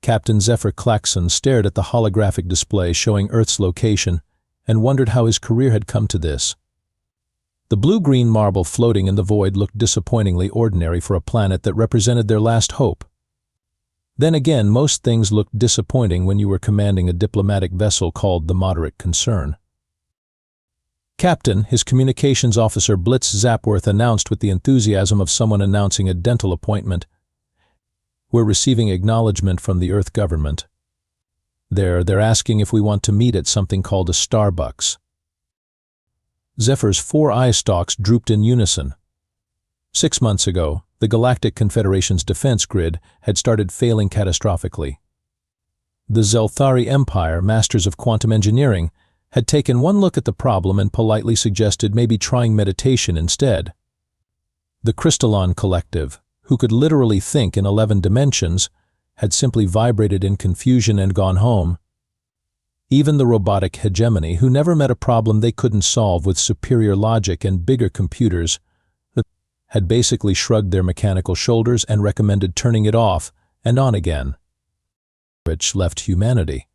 Captain Zephyr Klaxon stared at the holographic display showing Earth's location and wondered how his career had come to this. The blue-green marble floating in the void looked disappointingly ordinary for a planet that represented their last hope. Then again, most things looked disappointing when you were commanding a diplomatic vessel called the Moderate Concern. Captain, his communications officer Blitz Zapworth announced with the enthusiasm of someone announcing a dental appointment. We're receiving acknowledgement from the Earth government. They're asking if we want to meet at something called a Starbucks. Zephyr's 4 eye stalks drooped in unison. 6 months ago, the Galactic Confederation's defense grid had started failing catastrophically. The Zelthari Empire, masters of quantum engineering, had taken one look at the problem and politely suggested maybe trying meditation instead. The Crystallon Collective, who could literally think in 11 dimensions, had simply vibrated in confusion and gone home. Even the robotic hegemony, who never met a problem they couldn't solve with superior logic and bigger computers, had basically shrugged their mechanical shoulders and recommended turning it off and on again. Which left humanity,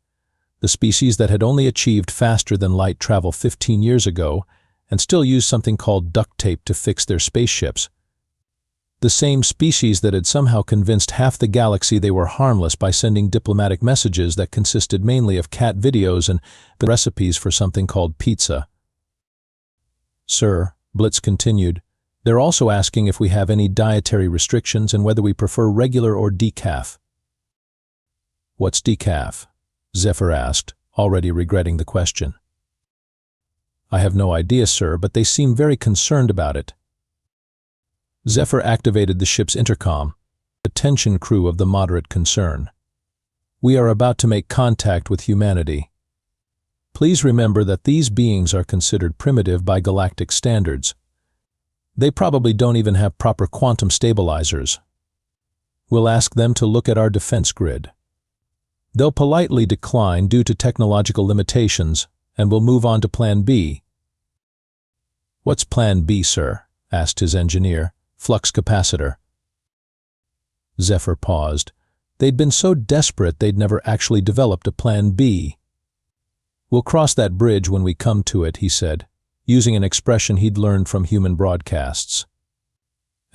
the species that had only achieved faster-than-light travel 15 years ago and still used something called duct tape to fix their spaceships. The same species that had somehow convinced half the galaxy they were harmless by sending diplomatic messages that consisted mainly of cat videos and recipes for something called pizza. Sir, Blitz continued, they're also asking if we have any dietary restrictions and whether we prefer regular or decaf. What's decaf? Zephyr asked, already regretting the question. I have no idea, sir, but they seem very concerned about it. Zephyr activated the ship's intercom. Attention, crew of the Moderate Concern. We are about to make contact with humanity. Please remember that these beings are considered primitive by galactic standards. They probably don't even have proper quantum stabilizers. We'll ask them to look at our defense grid. They'll politely decline due to technological limitations, and we'll move on to Plan B. What's Plan B, sir? Asked his engineer. Flux capacitor. Zephyr paused. They'd been so desperate they'd never actually developed a Plan B. We'll cross that bridge when we come to it, he said, using an expression he'd learned from human broadcasts.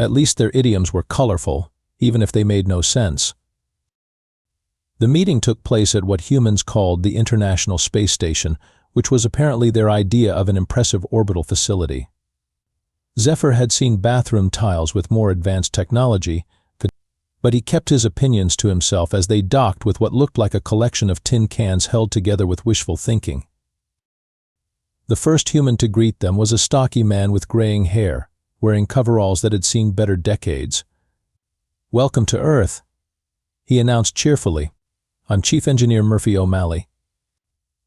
At least their idioms were colorful, even if they made no sense. The meeting took place at what humans called the International Space Station, which was apparently their idea of an impressive orbital facility. Zephyr had seen bathroom tiles with more advanced technology, but he kept his opinions to himself as they docked with what looked like a collection of tin cans held together with wishful thinking. The first human to greet them was a stocky man with graying hair, wearing coveralls that had seen better decades. Welcome to Earth, he announced cheerfully. I'm Chief Engineer Murphy O'Malley.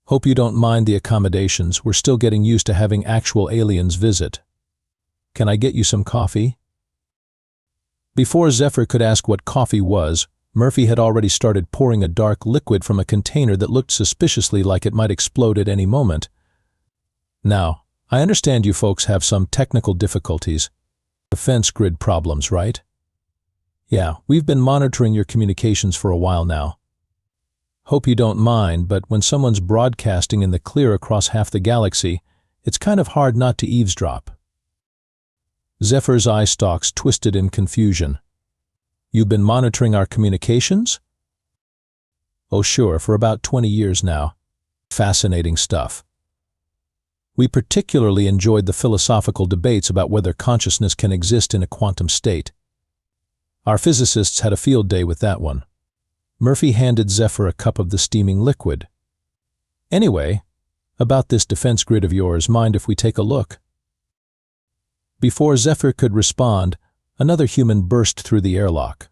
Hope you don't mind the accommodations, we're still getting used to having actual aliens visit. Can I get you some coffee? Before Zephyr could ask what coffee was, Murphy had already started pouring a dark liquid from a container that looked suspiciously like it might explode at any moment. Now, I understand you folks have some technical difficulties. Defense grid problems, right? Yeah, we've been monitoring your communications for a while now. Hope you don't mind, but when someone's broadcasting in the clear across half the galaxy, it's kind of hard not to eavesdrop. Zephyr's eye stalks twisted in confusion. You've been monitoring our communications? Oh sure, for about 20 years now. Fascinating stuff. We particularly enjoyed the philosophical debates about whether consciousness can exist in a quantum state. Our physicists had a field day with that one. Murphy handed Zephyr a cup of the steaming liquid. Anyway, about this defense grid of yours, mind if we take a look? Before Zephyr could respond, another human burst through the airlock.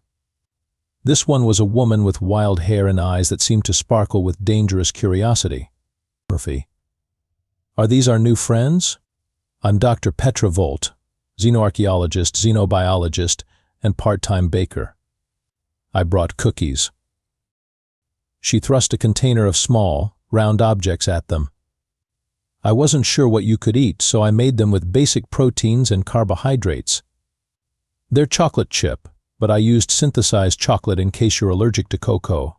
This one was a woman with wild hair and eyes that seemed to sparkle with dangerous curiosity. Murphy. Are these our new friends? I'm Dr. Petra Volt, xenoarchaeologist, xenobiologist, and part-time baker. I brought cookies. She thrust a container of small, round objects at them. I wasn't sure what you could eat, so I made them with basic proteins and carbohydrates. They're chocolate chip, but I used synthesized chocolate in case you're allergic to cocoa.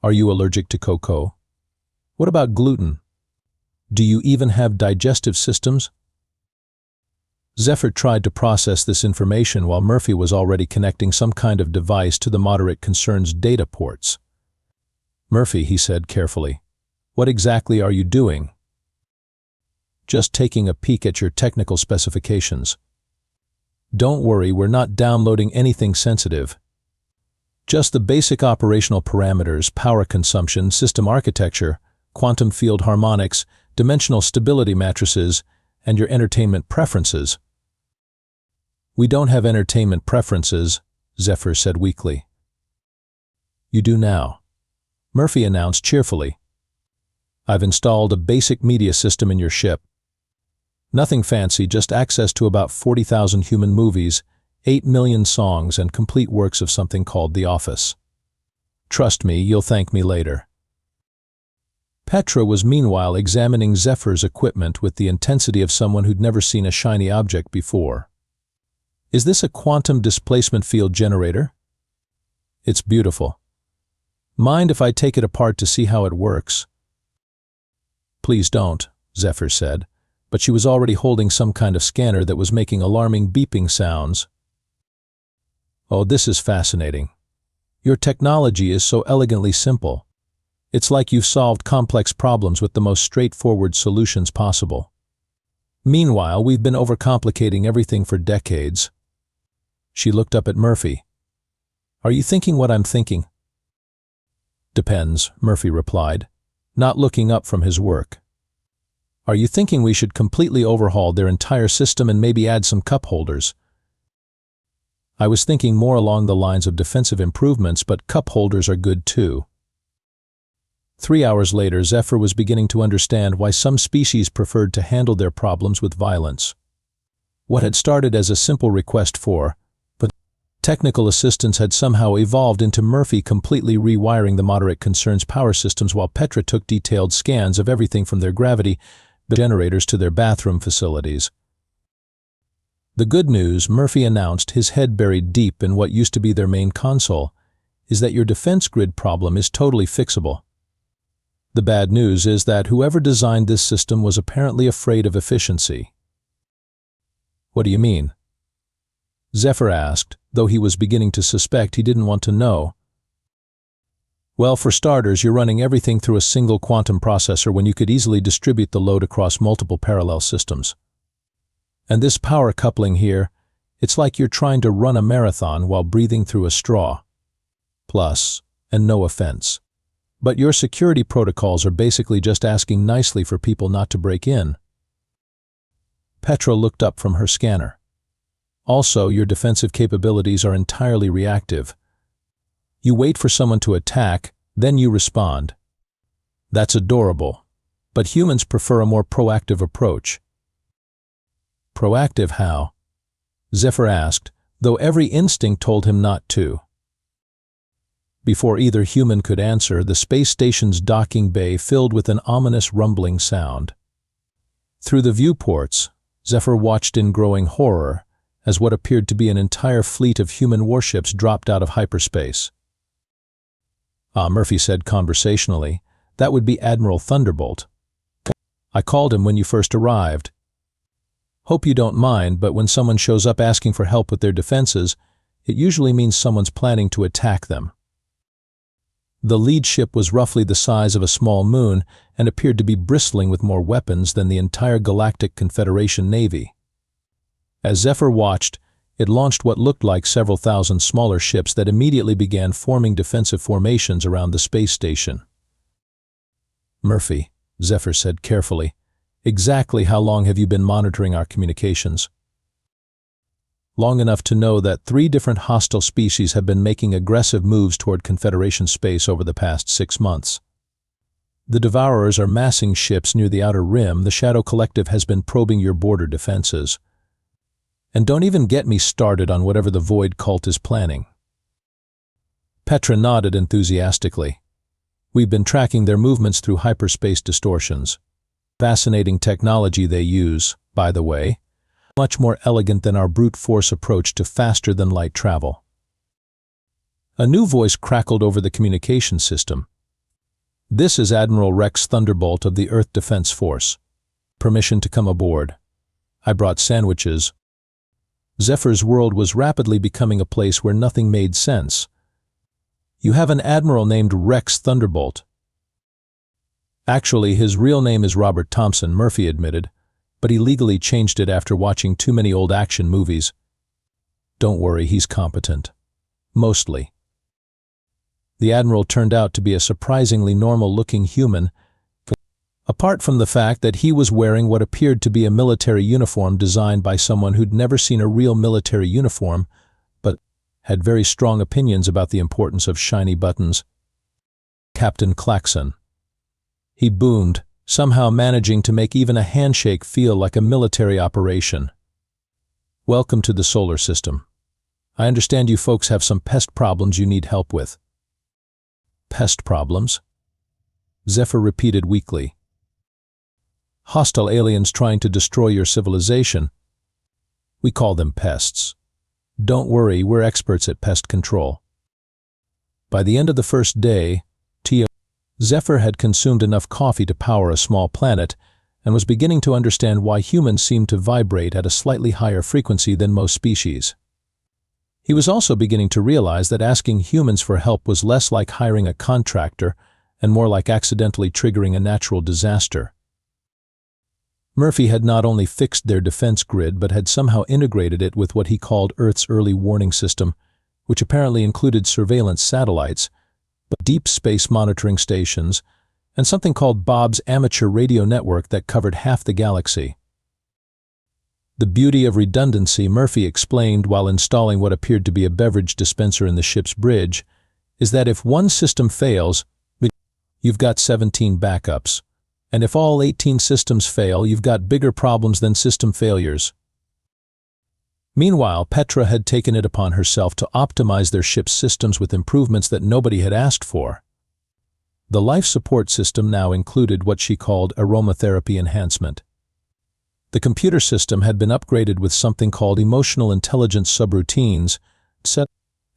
Are you allergic to cocoa? What about gluten? Do you even have digestive systems? Zephyr tried to process this information while Murphy was already connecting some kind of device to the moderate concern's data ports. Murphy, he said carefully, what exactly are you doing? Just taking a peek at your technical specifications. Don't worry, we're not downloading anything sensitive. Just the basic operational parameters, power consumption, system architecture, quantum field harmonics, dimensional stability matrices, and your entertainment preferences. We don't have entertainment preferences, Zephyr said weakly. You do now, Murphy announced cheerfully. I've installed a basic media system in your ship. Nothing fancy, just access to about 40,000 human movies, 8 million songs, and complete works of something called The Office. Trust me, you'll thank me later. Petra was meanwhile examining Zephyr's equipment with the intensity of someone who'd never seen a shiny object before. Is this a quantum displacement field generator? It's beautiful. Mind if I take it apart to see how it works? Please don't, Zephyr said, but she was already holding some kind of scanner that was making alarming beeping sounds. Oh, this is fascinating. Your technology is so elegantly simple. It's like you've solved complex problems with the most straightforward solutions possible. Meanwhile, we've been overcomplicating everything for decades. She looked up at Murphy. Are you thinking what I'm thinking? Depends, Murphy replied, not looking up from his work. Are you thinking we should completely overhaul their entire system and maybe add some cup holders? I was thinking more along the lines of defensive improvements, but cup holders are good too. 3 hours later, Zephyr was beginning to understand why some species preferred to handle their problems with violence. What had started as a simple request for, but technical assistance had somehow evolved into Murphy completely rewiring the moderate concern's power systems while Petra took detailed scans of everything from their gravity generators to their bathroom facilities. The good news, Murphy announced, his head buried deep in what used to be their main console, is that your defense grid problem is totally fixable. The bad news is that whoever designed this system was apparently afraid of efficiency. What do you mean? Zephyr asked, though he was beginning to suspect he didn't want to know. Well, for starters, you're running everything through a single quantum processor when you could easily distribute the load across multiple parallel systems. And this power coupling here, it's like you're trying to run a marathon while breathing through a straw. Plus, and no offense, but your security protocols are basically just asking nicely for people not to break in. Petra looked up from her scanner. Also, your defensive capabilities are entirely reactive. You wait for someone to attack, then you respond. That's adorable, but humans prefer a more proactive approach. Proactive how? Zephyr asked, though every instinct told him not to. Before either human could answer, the space station's docking bay filled with an ominous rumbling sound. Through the viewports, Zephyr watched in growing horror as what appeared to be an entire fleet of human warships dropped out of hyperspace. Murphy said conversationally, that would be Admiral Thunderbolt. I called him when you first arrived. Hope you don't mind, but when someone shows up asking for help with their defenses, it usually means someone's planning to attack them. The lead ship was roughly the size of a small moon and appeared to be bristling with more weapons than the entire Galactic Confederation Navy. As Zephyr watched, it launched what looked like several thousand smaller ships that immediately began forming defensive formations around the space station. Murphy, Zephyr said carefully, exactly how long have you been monitoring our communications? Long enough to know that 3 different hostile species have been making aggressive moves toward Confederation space over the past 6 months. The Devourers are massing ships near the Outer Rim. The Shadow Collective has been probing your border defenses. And don't even get me started on whatever the Void Cult is planning. Petra nodded enthusiastically. We've been tracking their movements through hyperspace distortions. Fascinating technology they use, by the way. Much more elegant than our brute force approach to faster-than-light travel. A new voice crackled over the communication system. This is Admiral Rex Thunderbolt of the Earth Defense Force. Permission to come aboard. I brought sandwiches. Zephyr's world was rapidly becoming a place where nothing made sense. You have an admiral named Rex Thunderbolt. Actually, his real name is Robert Thompson, Murphy admitted, but he legally changed it after watching too many old action movies. Don't worry, he's competent. Mostly. The admiral turned out to be a surprisingly normal-looking human, apart from the fact that he was wearing what appeared to be a military uniform designed by someone who'd never seen a real military uniform, but had very strong opinions about the importance of shiny buttons. Captain Klaxon. He boomed, somehow managing to make even a handshake feel like a military operation. Welcome to the solar system. I understand you folks have some pest problems you need help with. Pest problems? Zephyr repeated weakly. Hostile aliens trying to destroy your civilization. We call them pests. Don't worry, we're experts at pest control. By the end of the first day, Zephyr had consumed enough coffee to power a small planet and was beginning to understand why humans seemed to vibrate at a slightly higher frequency than most species. He was also beginning to realize that asking humans for help was less like hiring a contractor and more like accidentally triggering a natural disaster. Murphy had not only fixed their defense grid but had somehow integrated it with what he called Earth's early warning system, which apparently included surveillance satellites, deep space monitoring stations, and something called Bob's amateur radio network that covered half the galaxy. The beauty of redundancy, Murphy explained while installing what appeared to be a beverage dispenser in the ship's bridge, is that if one system fails, you've got 17 backups. And if all 18 systems fail, you've got bigger problems than system failures. Meanwhile, Petra had taken it upon herself to optimize their ship's systems with improvements that nobody had asked for. The life support system now included what she called aromatherapy enhancement. The computer system had been upgraded with something called emotional intelligence subroutines,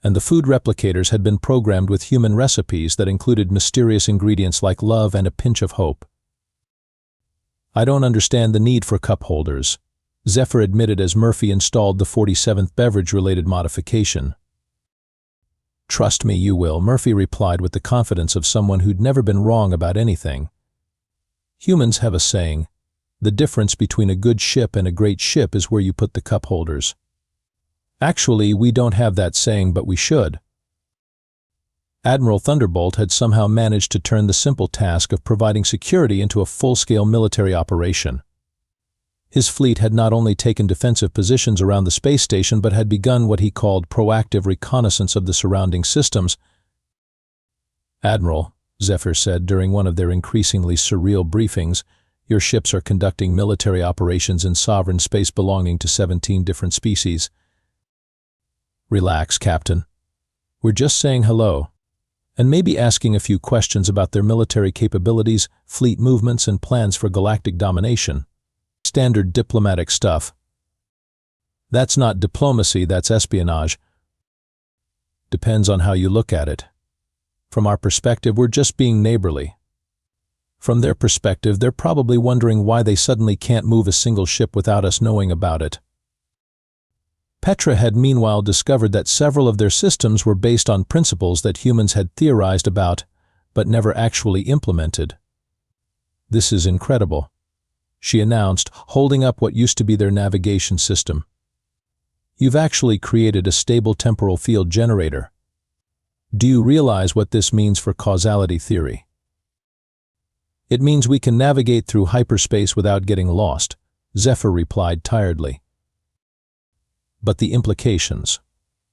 and the food replicators had been programmed with human recipes that included mysterious ingredients like love and a pinch of hope. I don't understand the need for cup holders, Zephyr admitted as Murphy installed the 47th beverage-related modification. Trust me, you will, Murphy replied with the confidence of someone who'd never been wrong about anything. Humans have a saying, the difference between a good ship and a great ship is where you put the cup holders. Actually, we don't have that saying, but we should. Admiral Thunderbolt had somehow managed to turn the simple task of providing security into a full-scale military operation. His fleet had not only taken defensive positions around the space station but had begun what he called proactive reconnaissance of the surrounding systems. Admiral, Zephyr said during one of their increasingly surreal briefings, your ships are conducting military operations in sovereign space belonging to 17 different species. Relax, Captain. We're just saying hello, and maybe asking a few questions about their military capabilities, fleet movements, and plans for galactic domination. Standard diplomatic stuff. That's not diplomacy, that's espionage. Depends on how you look at it. From our perspective, we're just being neighborly. From their perspective, they're probably wondering why they suddenly can't move a single ship without us knowing about it. Petra had meanwhile discovered that several of their systems were based on principles that humans had theorized about, but never actually implemented. This is incredible, she announced, holding up what used to be their navigation system. You've actually created a stable temporal field generator. Do you realize what this means for causality theory? It means we can navigate through hyperspace without getting lost, Zephyr replied tiredly. But the implications.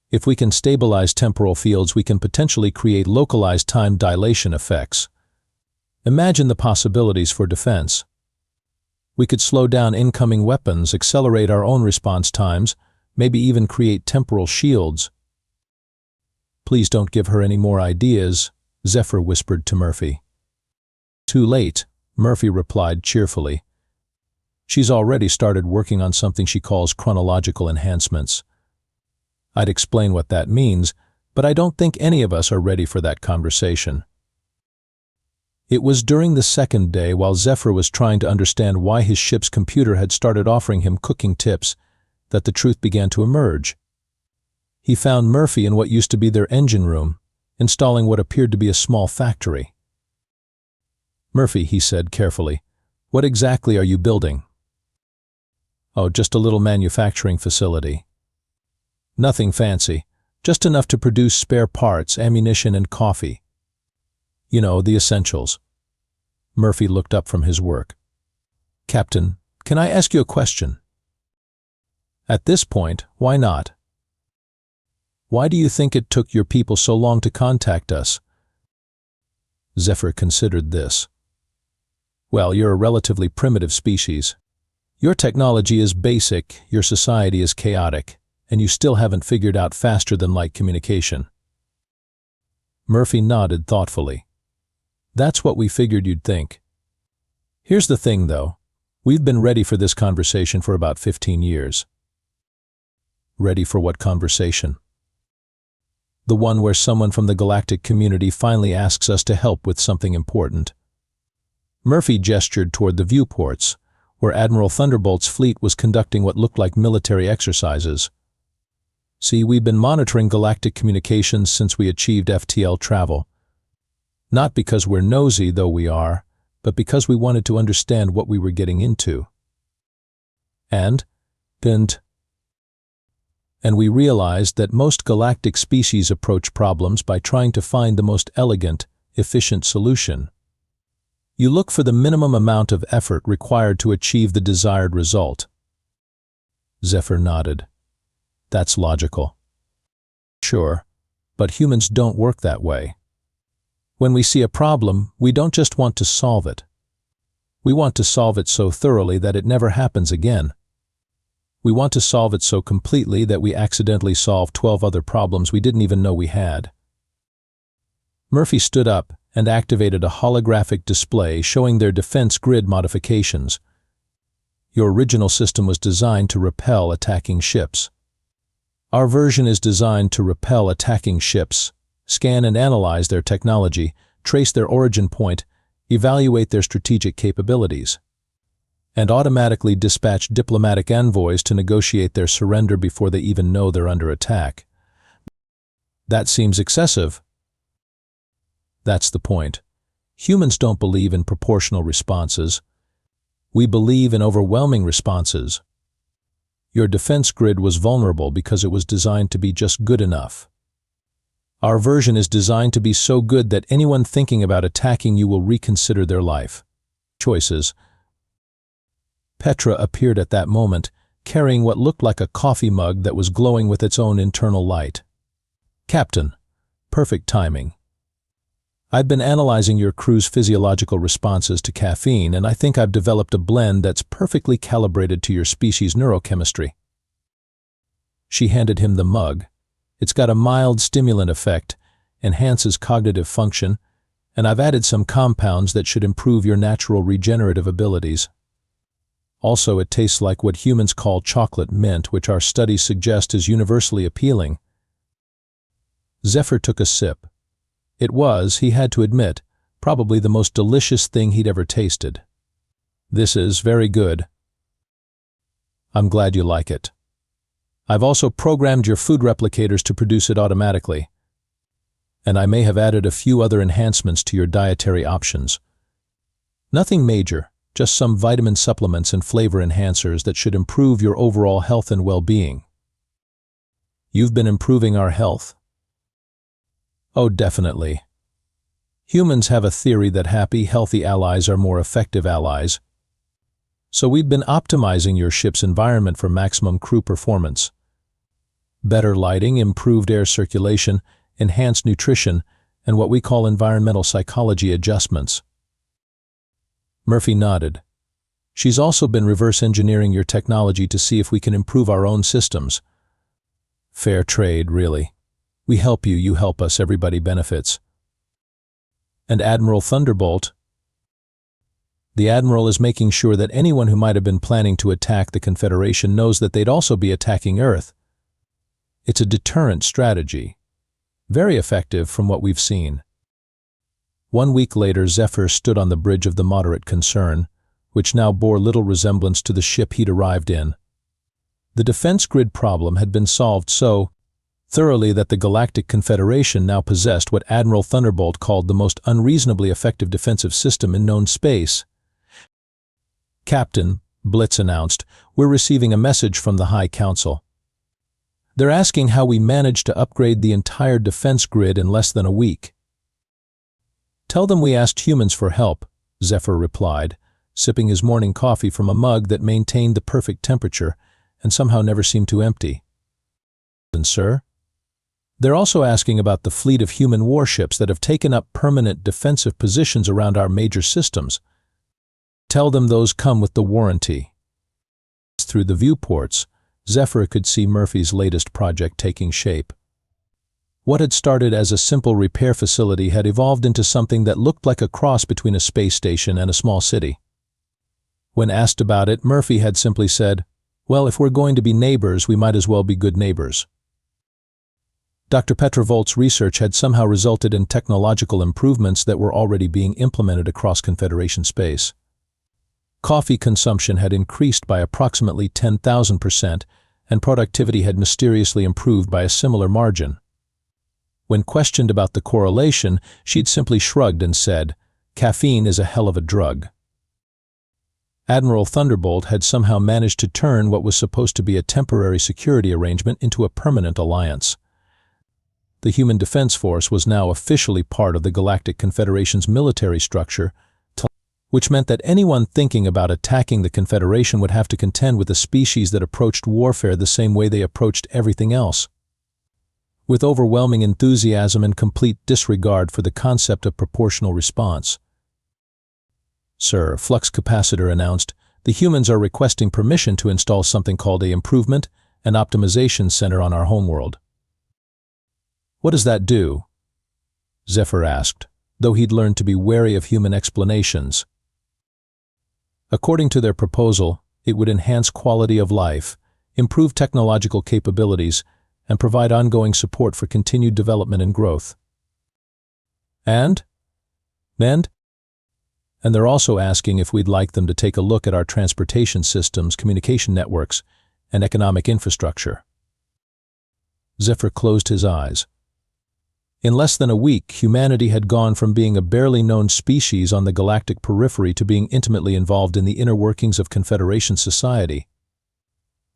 If we can stabilize temporal fields, we can potentially create localized time dilation effects. Imagine the possibilities for defense. We could slow down incoming weapons, accelerate our own response times, maybe even create temporal shields. Please don't give her any more ideas, Zephyr whispered to Murphy. Too late, Murphy replied cheerfully. She's already started working on something she calls chronological enhancements. I'd explain what that means, but I don't think any of us are ready for that conversation. It was during the second day, while Zephyr was trying to understand why his ship's computer had started offering him cooking tips, that the truth began to emerge. He found Murphy in what used to be their engine room, installing what appeared to be a small factory. "Murphy," he said carefully, "what exactly are you building?" "Oh, just a little manufacturing facility. Nothing fancy, just enough to produce spare parts, ammunition, and coffee. You know, the essentials." Murphy looked up from his work. "Captain, can I ask you a question?" "At this point, why not?" "Why do you think it took your people so long to contact us?" Zephyr considered this. "Well, you're a relatively primitive species. Your technology is basic, your society is chaotic, and you still haven't figured out faster-than-light communication." Murphy nodded thoughtfully. "That's what we figured you'd think. Here's the thing, though. We've been ready for this conversation for about 15 years. "Ready for what conversation?" "The one where someone from the galactic community finally asks us to help with something important." Murphy gestured toward the viewports, where Admiral Thunderbolt's fleet was conducting what looked like military exercises. "See, we've been monitoring galactic communications since we achieved FTL travel. Not because we're nosy, though we are, but because we wanted to understand what we were getting into. And we realized that most galactic species approach problems by trying to find the most elegant, efficient solution. You look for the minimum amount of effort required to achieve the desired result." Zephyr nodded. "That's logical." "Sure, but humans don't work that way. When we see a problem, we don't just want to solve it. We want to solve it so thoroughly that it never happens again. We want to solve it so completely that we accidentally solve 12 other problems we didn't even know we had." Murphy stood up and activated a holographic display showing their defense grid modifications. "Your original system was designed to repel attacking ships. Our version is designed to repel attacking ships, scan and analyze their technology, trace their origin point, evaluate their strategic capabilities, and automatically dispatch diplomatic envoys to negotiate their surrender before they even know they're under attack." "That seems excessive." "That's the point. Humans don't believe in proportional responses. We believe in overwhelming responses. Your defense grid was vulnerable because it was designed to be just good enough. Our version is designed to be so good that anyone thinking about attacking you will reconsider their life choices." Petra appeared at that moment, carrying what looked like a coffee mug that was glowing with its own internal light. "Captain, perfect timing. I've been analyzing your crew's physiological responses to caffeine, and I think I've developed a blend that's perfectly calibrated to your species' neurochemistry." She handed him the mug. "It's got a mild stimulant effect, enhances cognitive function, and I've added some compounds that should improve your natural regenerative abilities. Also, it tastes like what humans call chocolate mint, which our studies suggest is universally appealing." Zephyr took a sip. It was, he had to admit, probably the most delicious thing he'd ever tasted. "This is very good. I'm glad you like it. I've also programmed your food replicators to produce it automatically. And I may have added a few other enhancements to your dietary options. Nothing major, just some vitamin supplements and flavor enhancers that should improve your overall health and well-being." "You've been improving our health?" "Oh, definitely. Humans have a theory that happy, healthy allies are more effective allies. So we've been optimizing your ship's environment for maximum crew performance. Better lighting, improved air circulation, enhanced nutrition, and what we call environmental psychology adjustments." Murphy nodded. "She's also been reverse engineering your technology to see if we can improve our own systems." "Fair trade, really. We help you, you help us, everybody benefits." "And Admiral Thunderbolt?" "The Admiral is making sure that anyone who might have been planning to attack the Confederation knows that they'd also be attacking Earth. It's a deterrent strategy. Very effective from what we've seen." 1 week later, Zephyr stood on the bridge of the Moderate Concern, which now bore little resemblance to the ship he'd arrived in. The defense grid problem had been solved so thoroughly that the Galactic Confederation now possessed what Admiral Thunderbolt called the most unreasonably effective defensive system in known space. "Captain," Blitz announced, "we're receiving a message from the High Council. They're asking how we managed to upgrade the entire defense grid in less than a week." "Tell them we asked humans for help," Zephyr replied, sipping his morning coffee from a mug that maintained the perfect temperature and somehow never seemed to empty. "And sir? They're also asking about the fleet of human warships that have taken up permanent defensive positions around our major systems. Tell them those come with the warranty." Through the viewports, Zephyr could see Murphy's latest project taking shape. What had started as a simple repair facility had evolved into something that looked like a cross between a space station and a small city. When asked about it, Murphy had simply said, "Well, if we're going to be neighbors, we might as well be good neighbors." Dr. Petrovolt's research had somehow resulted in technological improvements that were already being implemented across Confederation space. Coffee consumption had increased by approximately 10,000%, and productivity had mysteriously improved by a similar margin. When questioned about the correlation, she'd simply shrugged and said, "Caffeine is a hell of a drug." Admiral Thunderbolt had somehow managed to turn what was supposed to be a temporary security arrangement into a permanent alliance. The Human Defense Force was now officially part of the Galactic Confederation's military structure, which meant that anyone thinking about attacking the Confederation would have to contend with a species that approached warfare the same way they approached everything else. With overwhelming enthusiasm and complete disregard for the concept of proportional response. "Sir," Flux Capacitor announced, "the humans are requesting permission to install something called a Improvement and Optimization Center on our homeworld." "What does that do?" Zephyr asked, though he'd learned to be wary of human explanations. According to their proposal, it would enhance quality of life, improve technological capabilities, and provide ongoing support for continued development and growth. And they're also asking if we'd like them to take a look at our transportation systems, communication networks, and economic infrastructure. Zephyr closed his eyes. In less than a week, humanity had gone from being a barely known species on the galactic periphery to being intimately involved in the inner workings of Confederation society.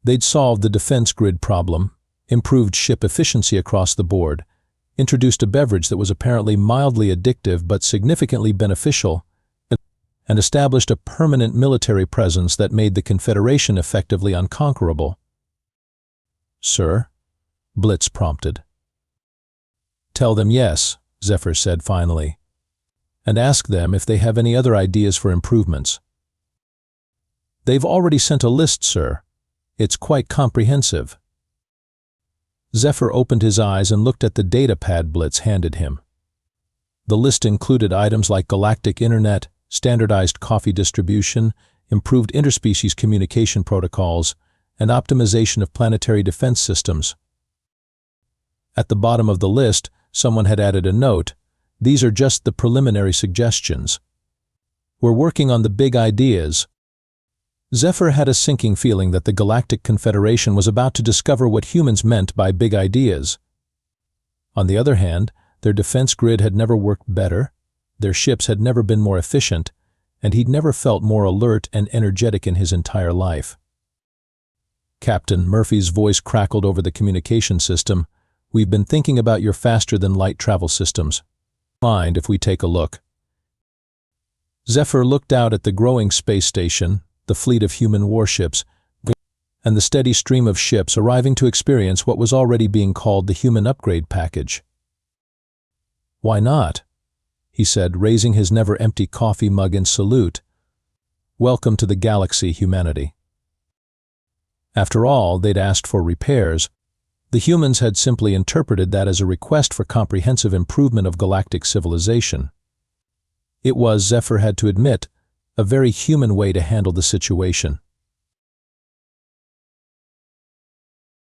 They'd solved the defense grid problem, improved ship efficiency across the board, introduced a beverage that was apparently mildly addictive but significantly beneficial, and established a permanent military presence that made the Confederation effectively unconquerable. "Sir?" Blitz prompted. "Tell them yes," Zephyr said finally, "and ask them if they have any other ideas for improvements." "They've already sent a list, sir. It's quite comprehensive." Zephyr opened his eyes and looked at the data pad Blitz handed him. The list included items like galactic internet, standardized coffee distribution, improved interspecies communication protocols, and optimization of planetary defense systems. At the bottom of the list, someone had added a note, "These are just the preliminary suggestions. We're working on the big ideas." Zephyr had a sinking feeling that the Galactic Confederation was about to discover what humans meant by big ideas. On the other hand, their defense grid had never worked better, their ships had never been more efficient, and he'd never felt more alert and energetic in his entire life. "Captain," Murphy's voice crackled over the communication system, "we've been thinking about your faster-than-light travel systems. Mind if we take a look?" Zephyr looked out at the growing space station, the fleet of human warships, and the steady stream of ships arriving to experience what was already being called the human upgrade package. "Why not?" he said, raising his never-empty coffee mug in salute. "Welcome to the galaxy, humanity." After all, they'd asked for repairs. The humans had simply interpreted that as a request for comprehensive improvement of galactic civilization. It was, Zephyr had to admit, a very human way to handle the situation.